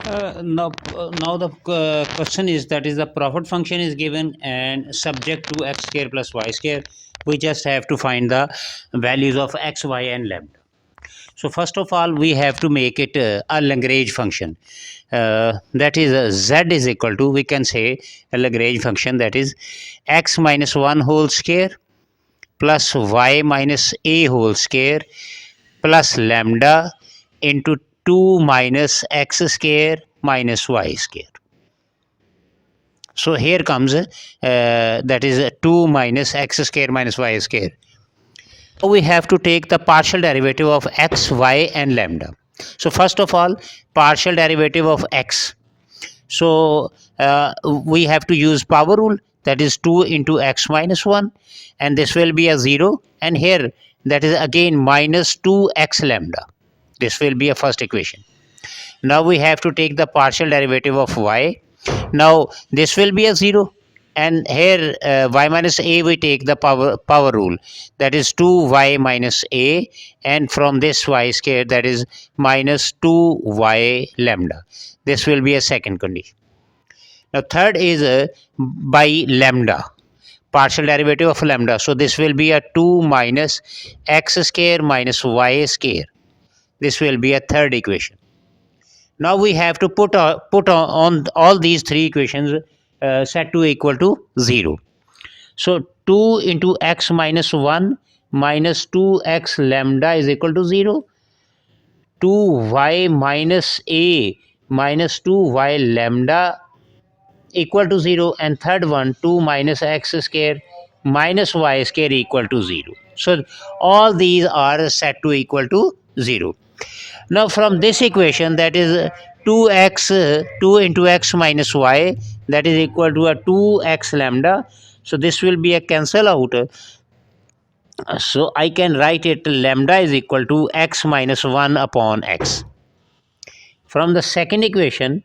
Now the question is, that is, the profit function is given and subject to x square plus y square. We just have to find the values of x, y, and lambda. So first of all, we have to make it a Lagrange function. That is z is equal to, we can say, a Lagrange function, that is x minus 1 whole square plus y minus a whole square plus lambda into 2 minus x square minus y square. So here comes that is 2 minus x square minus y square. We have to take the partial derivative of x, y, and lambda. So first of all, partial derivative of x. So we have to use power rule, that is 2 into x minus 1, and this will be a 0, and here that is again minus 2x lambda. This will be a first equation. Now we have to take the partial derivative of y. Now this will be a 0, and here y minus a, we take the power rule, that is 2y minus a, and from this y square, that is minus 2y lambda. This will be a second condition. Now third is by lambda, partial derivative of lambda. So this will be a 2 minus x square minus y square. This will be a third equation. Now we have to put on all these three equations set to equal to 0. So 2 into x minus 1 minus 2x lambda is equal to 0. 2y minus a minus 2y lambda equal to 0, and third one, 2 minus x square minus y square equal to 0. So all these are set to equal to 0. Now from this equation, that is 2x 2 into x minus y, that is equal to a 2x lambda. So this will be a cancel out. So I can write it, lambda is equal to x minus 1 upon x. From the second equation,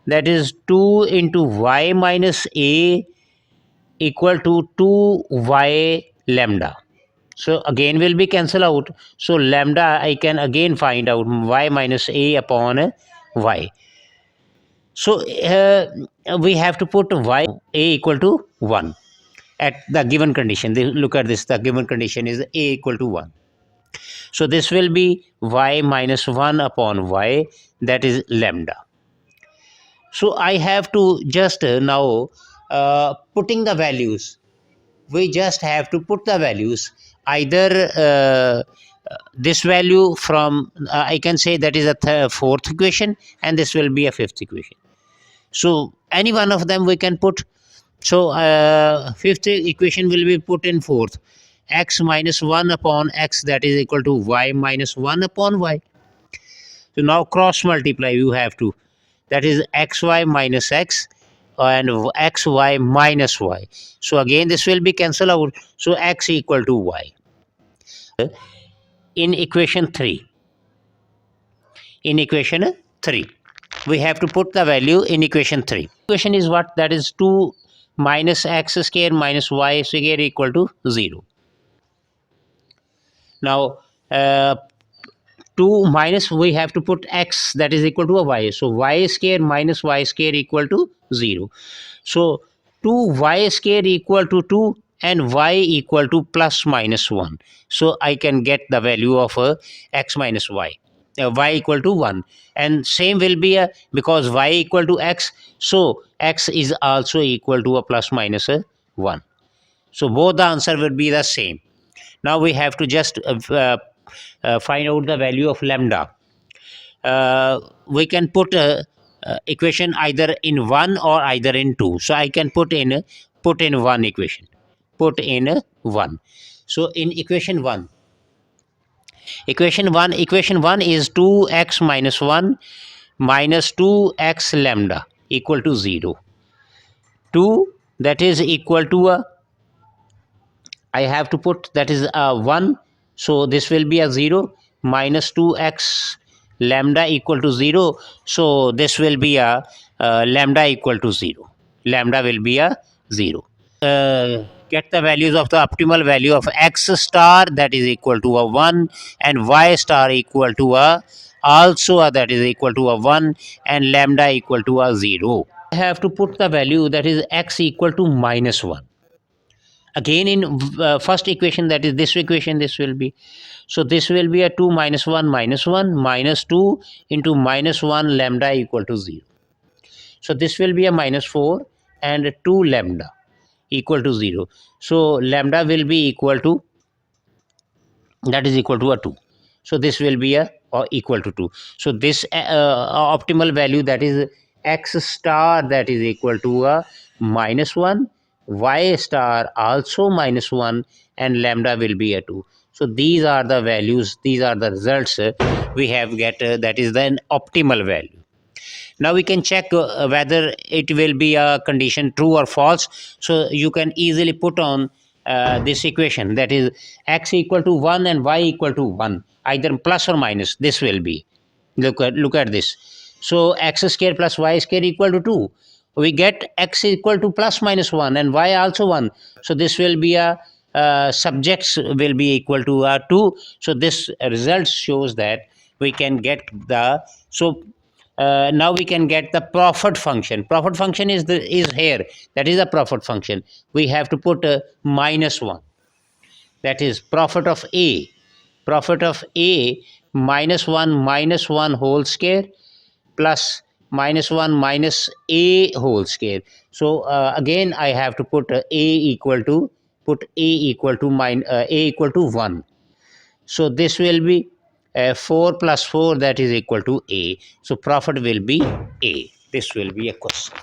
that is 2 into y minus a equal to 2y lambda. So again will be cancel out. So lambda I can again find out, y minus a upon y. So we have to put y a equal to 1 at the given condition. Look at this, the given condition is a equal to 1. So this will be y minus 1 upon y, that is lambda. So I have to just now putting the values. We just have to put the values, either this value from I can say that is a fourth equation, and this will be a fifth equation. So any one of them we can put. So fifth equation will be put in fourth. X minus 1 upon x, that is equal to y minus 1 upon y. So now cross multiply you have to, that is xy minus x and xy minus y. So again this will be cancelled out. So x equal to y. In equation 3, we have to put the value in equation 3. Equation is what? That is 2 minus x square minus y square equal to 0. Now 2 minus, we have to put x, that is equal to a y. So y square minus y square equal to 0. So 2y square equal to 2 and y equal to plus minus 1. So I can get the value of x minus y. Y equal to 1, and same will be a, because y equal to x, so x is also equal to a plus minus 1. So both the answer will be the same. Now we have to just find out the value of lambda. We can put equation either in 1 or either in 2. So I can put in one equation. Put in 1. So in equation 1 is 2x minus 1 minus 2x lambda equal to 0. 2, that is equal to a, I have to put, that is a 1. So this will be a 0 minus 2x lambda equal to 0. So this will be a lambda equal to 0. Lambda will be a 0. Get the values of the optimal value of x star, that is equal to a 1, and y star equal to a also that is equal to a 1 and lambda equal to a 0. I have to put the value that is x equal to minus 1. Again in first equation, that is this equation, this will be, so this will be a 2 minus 1 minus 1 minus 2 into minus 1 lambda equal to 0. So this will be a minus 4 and 2 lambda equal to 0. So lambda will be equal to, that is equal to a 2. So this will be a equal to 2. So this optimal value, that is x star, that is equal to a minus 1, y star also minus 1, and lambda will be a 2. So these are the values, these are the results we have get, that is the optimal value. Now we can check whether it will be a condition true or false. So you can easily put on this equation, that is x equal to 1 and y equal to 1, either plus or minus, this will be, look at this. So x square plus y square equal to 2, we get x equal to plus minus 1 and y also 1. So this will be a subjects will be equal to 2. So this result shows that we can get the, so now we can get the profit function. Profit function is here, that is a profit function. We have to put minus 1, that is profit of a, profit of a minus 1 whole square plus minus 1 minus a whole square. So again I have to put a equal to, a equal to 1. So this will be 4 plus 4, that is equal to a. So profit will be a. This will be a question.